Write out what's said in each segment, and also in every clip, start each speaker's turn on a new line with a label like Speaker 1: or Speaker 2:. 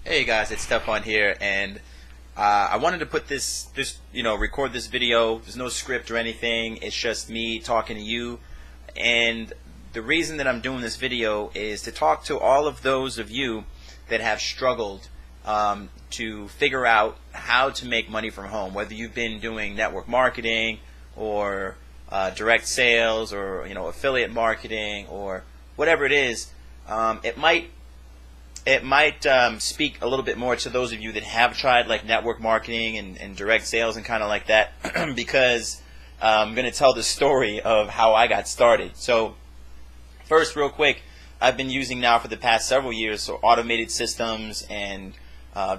Speaker 1: Hey guys, it's Stefan here, and I wanted to put record this video. There's no script or anything. It's just me talking to you. And the reason that I'm doing this video is to talk to all of those of you that have struggled to figure out how to make money from home. Whether you've been doing network marketing or direct sales or affiliate marketing or whatever it is, it might speak a little bit more to those of you that have tried like network marketing and direct sales and kind of like that because I'm going to tell the story of how I got started. So first, real quick, I've been using now for the past several years automated systems and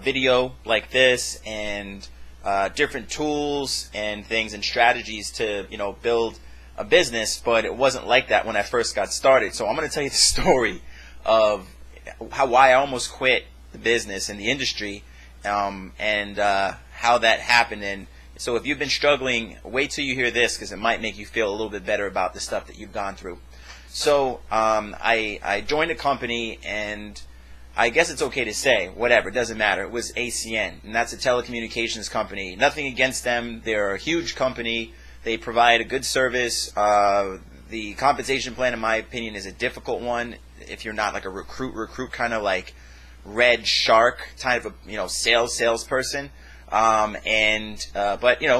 Speaker 1: video like this and different tools and things and strategies to build a business, but it wasn't like that when I first got started. So I'm going to tell you the story of why I almost quit the business and the industry, and how that happened. And so if you've been struggling, wait till you hear this because it might make you feel a little bit better about the stuff that you've gone through. So I joined a company, and I guess it's okay to say, whatever, it doesn't matter. It was ACN, and that's a telecommunications company. Nothing against them. They're a huge company. They provide a good service. The compensation plan, in my opinion, is a difficult one. If you're not like a recruit kind of like red shark type of salesperson, but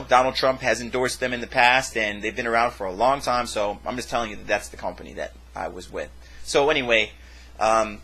Speaker 1: Donald Trump has endorsed them in the past, and they've been around for a long time. So I'm just telling you that that's the company that I was with. So anyway, one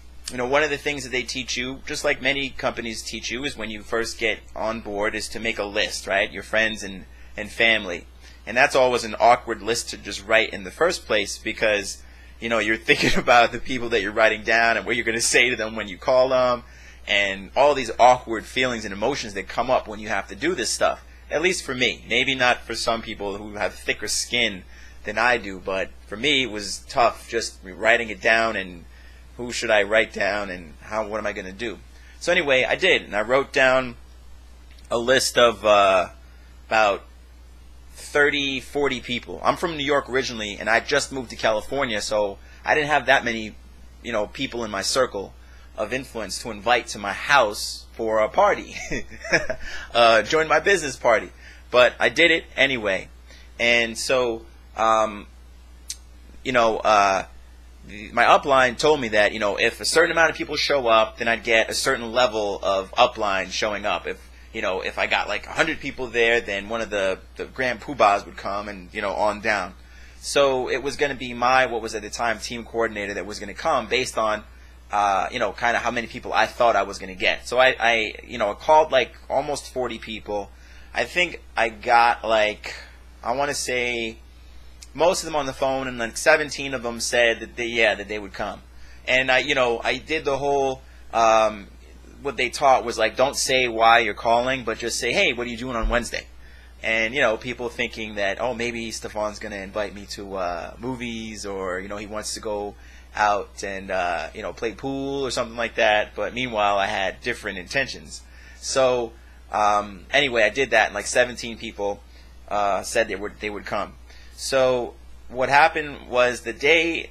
Speaker 1: of the things that they teach you, just like many companies teach you, is when you first get on board, is to make a list, right? Your friends and family, and that's always an awkward list to just write in the first place because you're thinking about the people that you're writing down and what you're going to say to them when you call them, and all these awkward feelings and emotions that come up when you have to do this stuff. At least for me. Maybe not for some people who have thicker skin than I do, but for me it was tough just writing it down, and who should I write down, and what am I going to do? So anyway, I did, and I wrote down a list of about 30-40 people. I'm from New York originally, and I just moved to California, so I didn't have that many people in my circle of influence to invite to my house for a party. Join my business party. But I did it anyway. And so my upline told me that if a certain amount of people show up, then I'd get a certain level of upline showing up. If I got like 100 people there, then one of the grand poobahs would come, and on down. So it was going to be what was at the time team coordinator that was going to come based on kind of how many people I thought I was going to get. So I called like almost 40 people. I think I got like, I want to say most of them on the phone, and like 17 of them said that they would come. And I did the whole what they taught was like, don't say why you're calling, but just say, hey, what are you doing on Wednesday? And people thinking that, oh, maybe Stefan's going to invite me to movies, or he wants to go out and play pool or something like that. But meanwhile, I had different intentions. So anyway, I did that, and like 17 people said they would come. So what happened was the day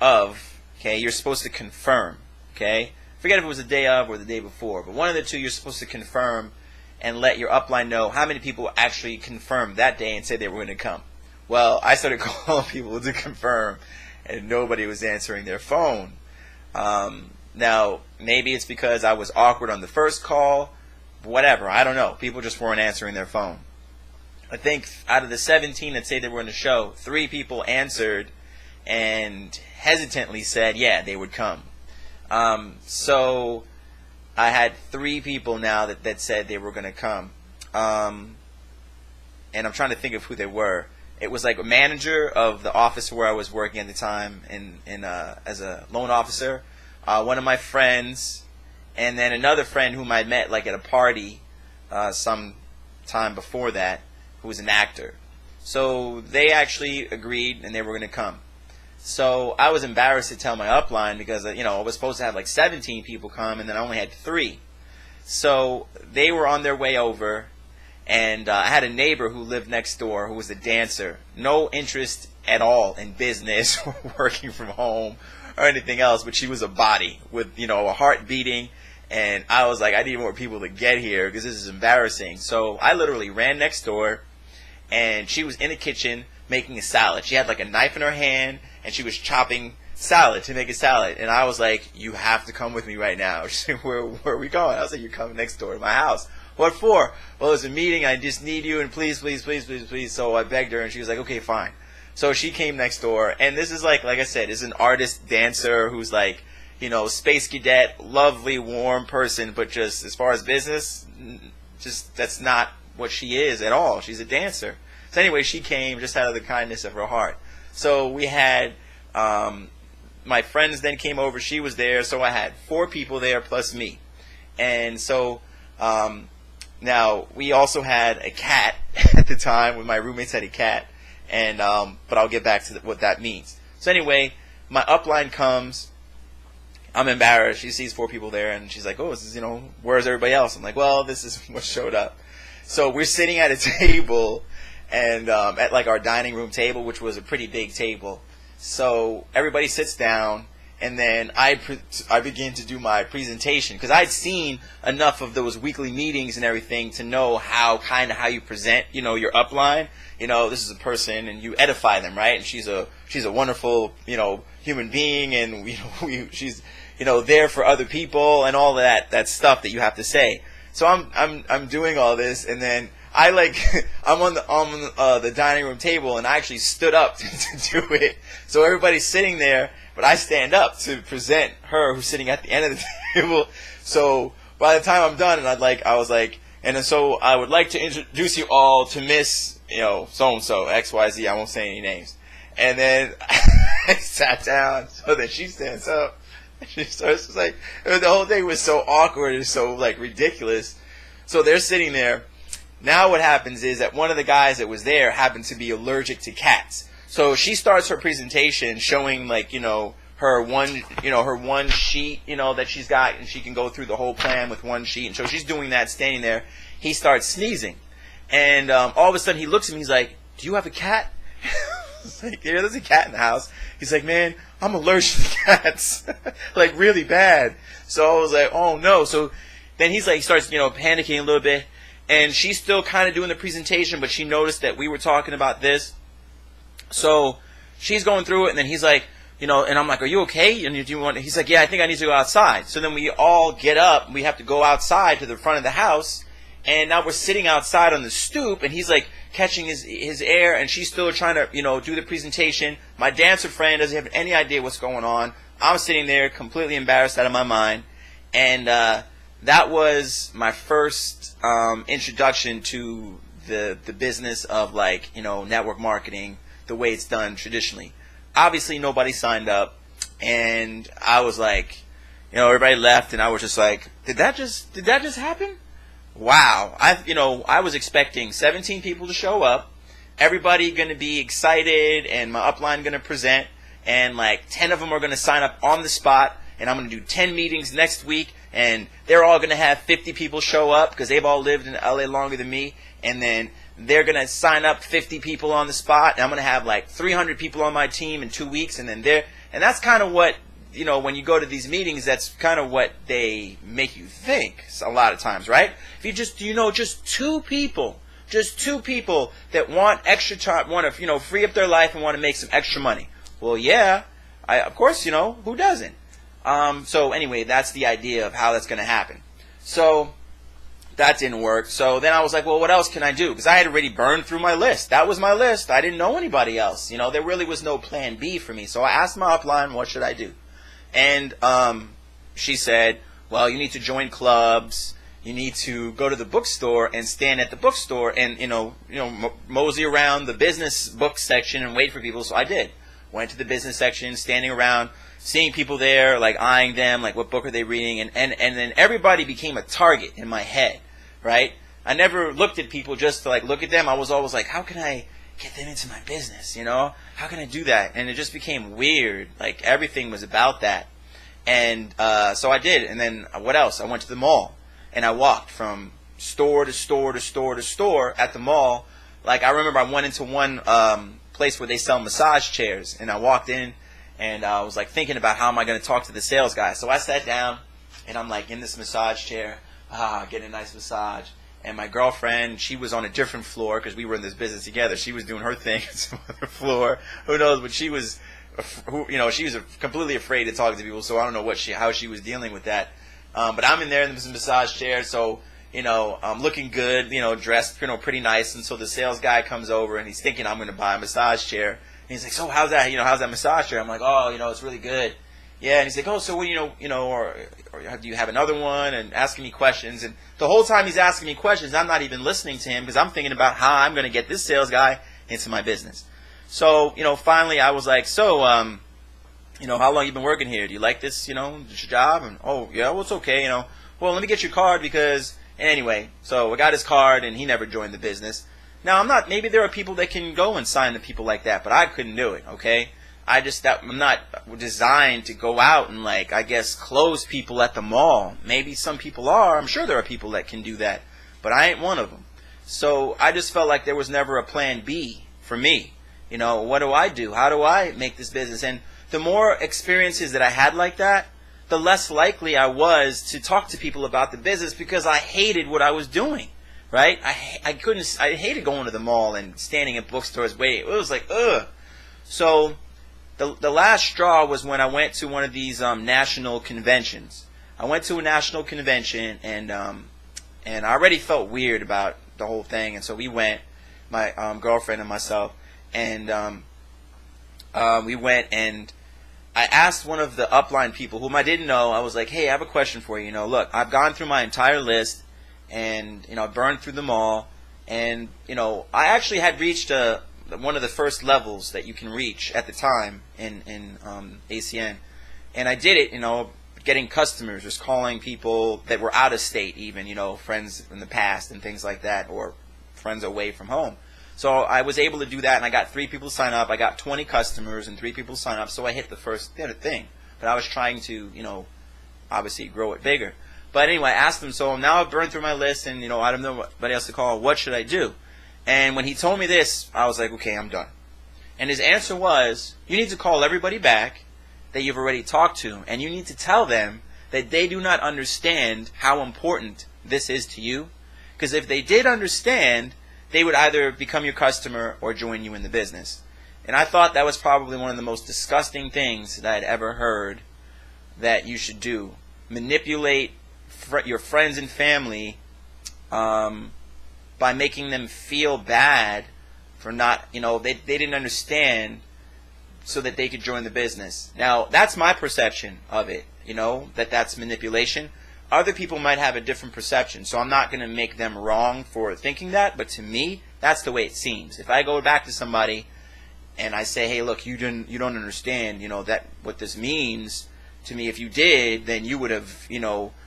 Speaker 1: of, you're supposed to confirm, Forget if it was the day of or the day before, but one of the two you're supposed to confirm and let your upline know how many people actually confirmed that day and said they were going to come. Well, I started calling people to confirm, and nobody was answering their phone. Now, maybe it's because I was awkward on the first call, whatever, I don't know. People just weren't answering their phone. I think out of the 17 that say they were in the show, 3 people answered and hesitantly said, yeah, they would come. So I had 3 people now that said they were going to come. And I'm trying to think of who they were. It was like a manager of the office where I was working at the time as a loan officer, one of my friends, and then another friend whom I met like at a party some time before that, who was an actor. So they actually agreed, and they were going to come. So I was embarrassed to tell my upline because I was supposed to have like 17 people come, and then I only had 3. So they were on their way over, and I had a neighbor who lived next door who was a dancer. No interest at all in business or working from home or anything else, but she was a body with a heart beating And I was like, I need more people to get here because this is embarrassing. So I literally ran next door, and she was in the kitchen making a salad. She had like a knife in her hand, and she was chopping salad to make a salad. And I was like, you have to come with me right now. She said, where are we going? I was like, you're coming next door to my house. What for? Well, it's a meeting. I just need you, and please, please, please, please, please. So I begged her, and she was like, okay, fine. So she came next door, and this is like I said, is an artist dancer who's like, you know, space cadet, lovely, warm person, but just as far as business, just that's not what she is at all. She's a dancer. So anyway, she came just out of the kindness of her heart. So we had my friends then came over. She was there, so I had 4 people there plus me. And so now we also had a cat at the time. When my roommates had a cat, and but I'll get back to what that means. So anyway, my upline comes. I'm embarrassed. She sees 4 people there, and she's like, oh, this is, you know, where's everybody else? I'm like, well, this is what showed up. So we're sitting at a table, and at like our dining room table, which was a pretty big table. So everybody sits down, and then I begin to do my presentation, because I'd seen enough of those weekly meetings and everything to know how you present, you know, your upline. You know, this is a person, and you edify them, right? And she's a wonderful, you know, human being, and you know, she's, you know, there for other people and all that stuff that you have to say. So I'm doing all this, and then I like I'm on the dining room table, and I actually stood up to do it. So everybody's sitting there, but I stand up to present her who's sitting at the end of the table. So by the time I'm done, and I was like, and so I would like to introduce you all to Miss, you know, so and so XYZ. I won't say any names. And then I sat down. So then she stands up. She starts like, the whole thing was so awkward and so like ridiculous. So they're sitting there. Now what happens is that one of the guys that was there happened to be allergic to cats. So she starts her presentation showing, like, you know, her one sheet, you know, that she's got, and she can go through the whole plan with one sheet. And so she's doing that, standing there. He starts sneezing, and all of a sudden he looks at me. He's like, "Do you have a cat?" It's like, yeah, there's a cat in the house. He's like, man, I'm allergic to cats. Like, really bad. So I was like, oh no. So then he's like, he starts, you know, panicking a little bit. And she's still kind of doing the presentation, but she noticed that we were talking about this. So she's going through it, and then he's like, you know, and I'm like, are you okay? And do you want? He's like, yeah, I think I need to go outside. So then we all get up, and we have to go outside to the front of the house. And now we're sitting outside on the stoop, and he's like catching his air, and she's still trying to, you know, do the presentation. My dancer friend doesn't have any idea what's going on. I'm sitting there completely embarrassed out of my mind. And that was my first introduction to the business of, like, you know, network marketing, the way it's done traditionally. Obviously, nobody signed up, and I was like, you know, everybody left, and I was just like, did that just happen? Wow. I was expecting 17 people to show up, everybody going to be excited, and my upline going to present, and like 10 of them are going to sign up on the spot, and I'm going to do 10 meetings next week, and they're all going to have 50 people show up because they've all lived in LA longer than me, and then they're going to sign up 50 people on the spot, and I'm going to have like 300 people on my team in 2 weeks, and that's kind of what, you know, when you go to these meetings, that's kind of what they make you think a lot of times, right? If you just, you know, just two people that want extra time, want to, you know, free up their life and want to make some extra money. Well, yeah, of course, you know, who doesn't? So anyway, that's the idea of how that's going to happen. So that didn't work. So then I was like, well, what else can I do? Because I had already burned through my list. That was my list. I didn't know anybody else. You know, there really was no plan B for me. So I asked my upline, what should I do? And she said, well, you need to join clubs. You need to go to the bookstore and stand at the bookstore and, you know, mosey around the business book section and wait for people. So I did. Went to the business section, standing around, seeing people there, like eyeing them, like what book are they reading, and then everybody became a target in my head, right? I never looked at people just to like look at them. I was always like, how can I get them into my business, you know? How can I do that? And it just became weird. Like, everything was about that. And so I did. And then what else? I went to the mall, and I walked from store to store to store to store at the mall. Like, I remember I went into one place where they sell massage chairs, and I walked in, and I was like thinking about how am I going to talk to the sales guy. So I sat down, and I'm like in this massage chair, getting a nice massage. And my girlfriend, she was on a different floor because we were in this business together. She was doing her thing on some other floor. Who knows? But she was, she was completely afraid to talk to people. So I don't know how she was dealing with that. But I'm in there in this massage chair, so I'm looking good, dressed, pretty nice. And so the sales guy comes over and he's thinking I'm going to buy a massage chair. And he's like, so how's that? How's that massage chair? I'm like, oh, it's really good. Yeah, and he's like, oh, so what, or do you have another one? And asking me questions. And the whole time he's asking me questions, I'm not even listening to him because I'm thinking about how I'm going to get this sales guy into my business. So, finally I was like, so, how long you been working here? Do you like this, this job? And, oh, yeah, well, it's okay, Well, let me get your card because, anyway, so I got his card and he never joined the business. Now, maybe there are people that can go and sign to people like that, but I couldn't do it, okay? I'm not designed to go out and, close people at the mall. Maybe some people are. I'm sure there are people that can do that, but I ain't one of them. So I just felt like there was never a plan B for me. What do I do? How do I make this business? And the more experiences that I had like that, the less likely I was to talk to people about the business because I hated what I was doing, right? I hated going to the mall and standing at bookstores waiting. It was like, ugh. So the last straw was when I went to one of these national conventions. I went to a national convention and I already felt weird about the whole thing, and so we went, my girlfriend and myself, and we went and I asked one of the upline people whom I didn't know. I was like, hey, I have a question for you. Look, I've gone through my entire list and, burned through them all. And, I actually had reached one of the first levels that you can reach at the time in ACN. And I did it, getting customers, just calling people that were out of state even, friends in the past and things like that, or friends away from home. So I was able to do that, and I got 3 people to sign up. I got 20 customers and 3 people to sign up, so I hit the first thing. But I was trying to, obviously grow it bigger. But anyway, I asked him, so now I've burned through my list, and, I don't know anybody else to call. What should I do? And when he told me this, I was like, okay, I'm done. And his answer was, you need to call everybody back that you've already talked to, and you need to tell them that they do not understand how important this is to you. Because if they did understand, they would either become your customer or join you in the business. And I thought that was probably one of the most disgusting things that I'd ever heard that you should do. Manipulate your friends and family by making them feel bad for not, they didn't understand so that they could join the business. Now, that's my perception of it, that's manipulation. Other people might have a different perception, so I'm not going to make them wrong for thinking that, but to me, that's the way it seems. If I go back to somebody and I say, hey, look, you don't understand, that what this means to me. If you did, then you would have,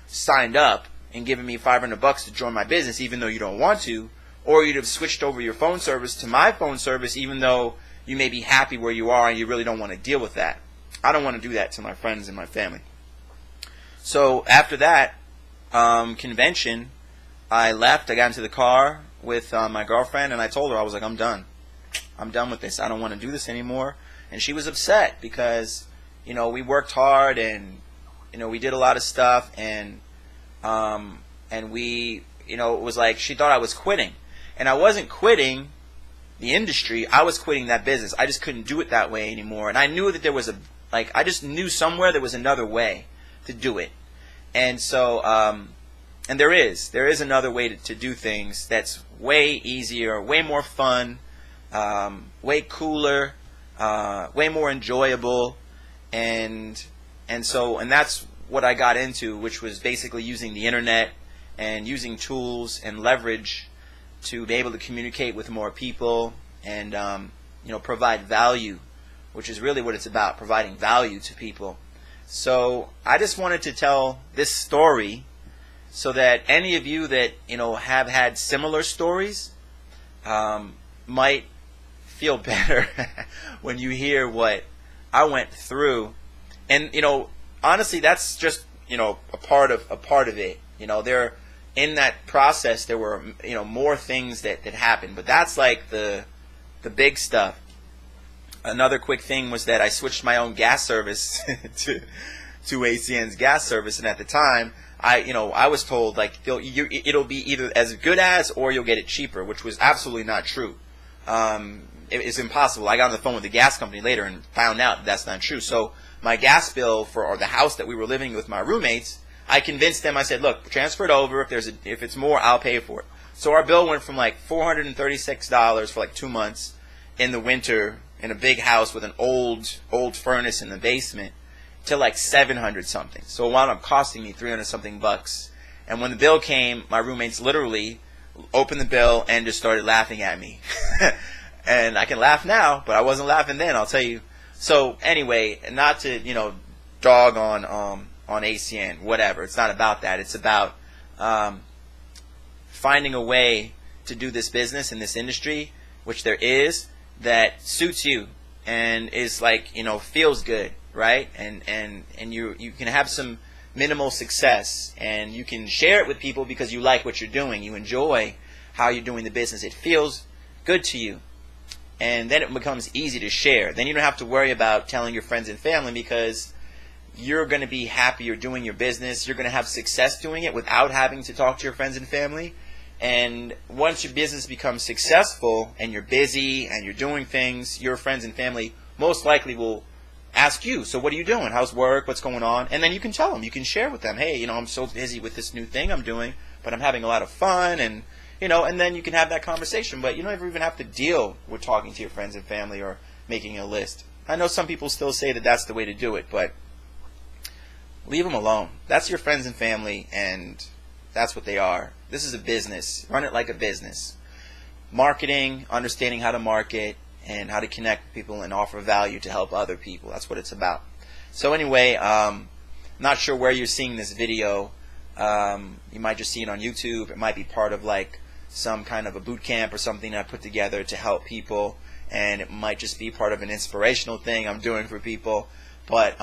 Speaker 1: signed up and given me $500 to join my business, even though you don't want to, or you'd have switched over your phone service to my phone service, even though you may be happy where you are and you really don't want to deal with that. I don't want to do that to my friends and my family. So after that convention, I left. I got into the car with my girlfriend, and I told her, I was like, I'm done. I'm done with this. I don't want to do this anymore. And she was upset because, we worked hard and, we did a lot of stuff, and we, it was like she thought I was quitting. And I wasn't quitting the industry. I was quitting that business. I just couldn't do it that way anymore. And I knew that there was I just knew somewhere there was another way to do it. And so, and there is another way to do things that's way easier, way more fun, way cooler, way more enjoyable, and that's what I got into, which was basically using the internet and using tools and leverage to be able to communicate with more people and provide value, which is really what it's about, providing value to people. So I just wanted to tell this story so that any of you that have had similar stories might feel better when you hear what I went through. And honestly, that's just a part of it. There in that process there were more things that happened, but that's like the big stuff. Another quick thing was that I switched my own gas service to ACN's gas service, and at the time, I was told like it'll be either as good as or you'll get it cheaper, which was absolutely not true. It's impossible. I got on the phone with the gas company later and found out that's not true. So my gas bill or the house that we were living with my roommates, I convinced them. I said, look, transfer it over. If it's more, I'll pay for it. So our bill went from like $436 for like 2 months in the winter in a big house with an old furnace in the basement to like 700 something. So it wound up costing me 300 something bucks. And when the bill came, my roommates literally opened the bill and just started laughing at me. And I can laugh now, but I wasn't laughing then, I'll tell you. So anyway, not to, dog on ACN, whatever. It's not about that. It's about finding a way to do this business in this industry, which there is, that suits you and is like, feels good, right? And you can have some minimal success, and you can share it with people because you like what you're doing. You enjoy how you're doing the business. It feels good to you. And then it becomes easy to share. Then you don't have to worry about telling your friends and family, because you're going to be happy you're doing your business. You're going to have success doing it without having to talk to your friends and family. And once your business becomes successful and you're busy and you're doing things, your friends and family most likely will ask you, so what are you doing? How's work? What's going on? And then you can tell them. You can share with them, hey, I'm so busy with this new thing I'm doing, but I'm having a lot of fun, and and then you can have that conversation. But you don't ever even have to deal with talking to your friends and family or making a list. I know some people still say that that's the way to do it, but leave them alone. That's your friends and family, and that's what they are. This is a business. Run it like a business. Marketing, understanding how to market, and how to connect with people and offer value to help other people. That's what it's about. So anyway, not sure where you're seeing this video. You might just see it on YouTube. It might be part of like some kind of a boot camp or something I put together to help people, and it might just be part of an inspirational thing I'm doing for people. But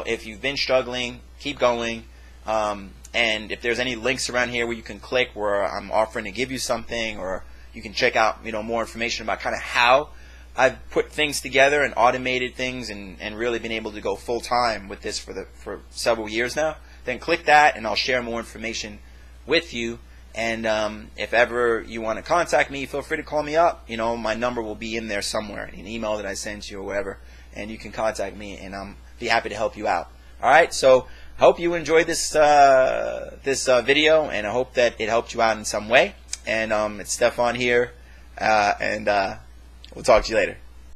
Speaker 1: if you've been struggling, keep going. And if there's any links around here where you can click where I'm offering to give you something, or you can check out more information about kind of how I've put things together and automated things and really been able to go full time with this for several years now, then click that and I'll share more information with you. And if ever you want to contact me, feel free to call me up. My number will be in there somewhere, an email that I sent you or whatever, and you can contact me, and I'll be happy to help you out. All right, so I hope you enjoyed this video, and I hope that it helped you out in some way. And it's Stefan here, and we'll talk to you later.